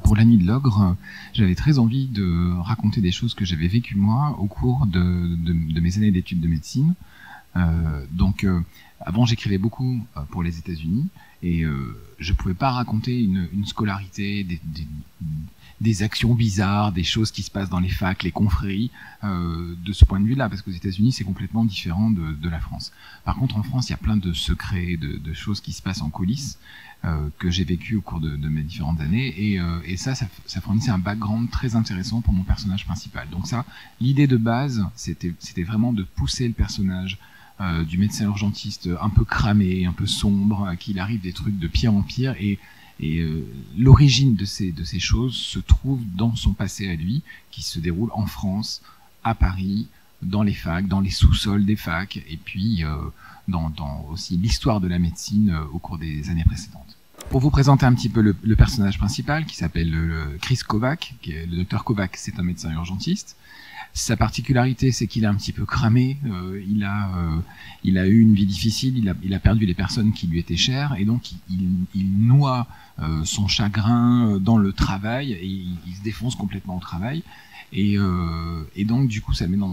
Pour la nuit de l'ogre, j'avais très envie de raconter des choses que j'avais vécues moi au cours de mes années d'études de médecine. Avant, j'écrivais beaucoup pour les États-Unis et je pouvais pas raconter une scolarité, des actions bizarres, des choses qui se passent dans les facs, les confréries, de ce point de vue-là, parce qu'aux États-Unis, c'est complètement différent de la France. Par contre, en France, il y a plein de secrets, de choses qui se passent en coulisses que j'ai vécu au cours de mes différentes années, et ça fournissait un background très intéressant pour mon personnage principal. Donc ça, l'idée de base, c'était vraiment de pousser le personnage du médecin urgentiste un peu cramé, un peu sombre, à qui il arrive des trucs de pire en pire, et l'origine de ces choses se trouve dans son passé à lui, qui se déroule en France, à Paris, dans les facs, dans les sous-sols des facs, et puis dans aussi l'histoire de la médecine au cours des années précédentes. Pour vous présenter un petit peu le personnage principal, qui s'appelle Chris Kovac, qui est le docteur Kovac, c'est un médecin urgentiste. Sa particularité, c'est qu'il est un petit peu cramé, il a eu une vie difficile, il a perdu les personnes qui lui étaient chères, et donc il noie son chagrin dans le travail, et il se défonce complètement au travail, et donc du coup ça le met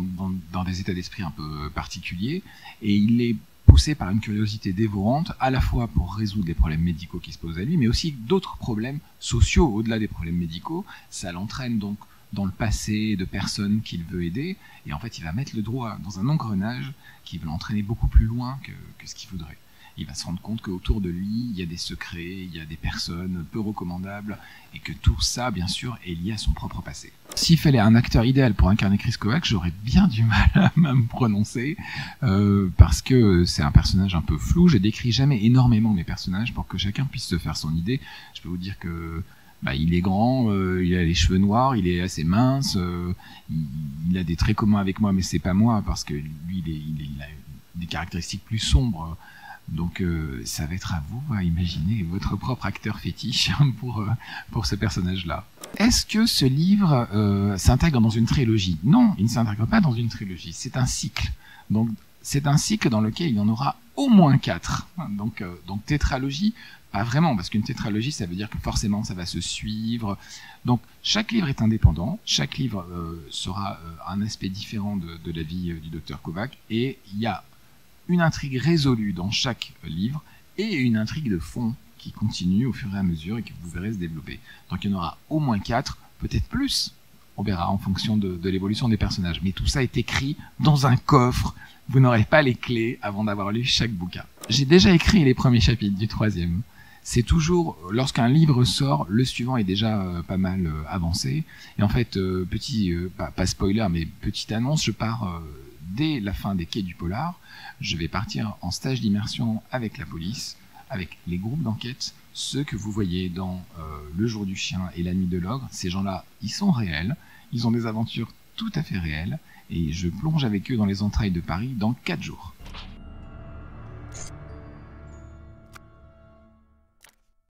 dans des états d'esprit un peu particuliers, et il est poussé par une curiosité dévorante, à la fois pour résoudre les problèmes médicaux qui se posent à lui, mais aussi d'autres problèmes sociaux au-delà des problèmes médicaux. Ça l'entraîne donc dans le passé de personnes qu'il veut aider, et en fait il va mettre le doigt dans un engrenage qui va l'entraîner beaucoup plus loin que ce qu'il voudrait. Il va se rendre compte qu'autour de lui, il y a des secrets, il y a des personnes peu recommandables, et que tout ça, bien sûr, est lié à son propre passé. S'il fallait un acteur idéal pour incarner Chris Kovac, j'aurais bien du mal à me prononcer, parce que c'est un personnage un peu flou. Je décris jamais énormément mes personnages pour que chacun puisse se faire son idée. Je peux vous dire que il est grand, il a les cheveux noirs, il est assez mince, il a des traits communs avec moi, mais c'est pas moi, parce que lui, il a des caractéristiques plus sombres. Donc ça va être à vous à imaginer votre propre acteur fétiche pour ce personnage-là. Est-ce que ce livre s'intègre dans une trilogie? Non, il ne s'intègre pas dans une trilogie, c'est un cycle. Donc c'est un cycle dans lequel il y en aura au moins 4. Donc tétralogie, pas vraiment, parce qu'une tétralogie, ça veut dire que forcément ça va se suivre. Donc chaque livre est indépendant, chaque livre sera un aspect différent de la vie du docteur Kovac, et il y a une intrigue résolue dans chaque livre, et une intrigue de fond qui continue au fur et à mesure et que vous verrez se développer. Donc il y en aura au moins 4, peut-être plus, on verra en fonction de l'évolution des personnages. Mais tout ça est écrit dans un coffre, vous n'aurez pas les clés avant d'avoir lu chaque bouquin. J'ai déjà écrit les premiers chapitres du 3e. C'est toujours, lorsqu'un livre sort, le suivant est déjà pas mal avancé. Et en fait, pas spoiler, mais petite annonce, je pars dès la fin des Quais du Polar. Je vais partir en stage d'immersion avec la police, avec les groupes d'enquête, ceux que vous voyez dans Le Jour du Chien et La Nuit de l'Ogre. Ces gens-là, ils sont réels, ils ont des aventures tout à fait réelles, et je plonge avec eux dans les entrailles de Paris dans 4 jours.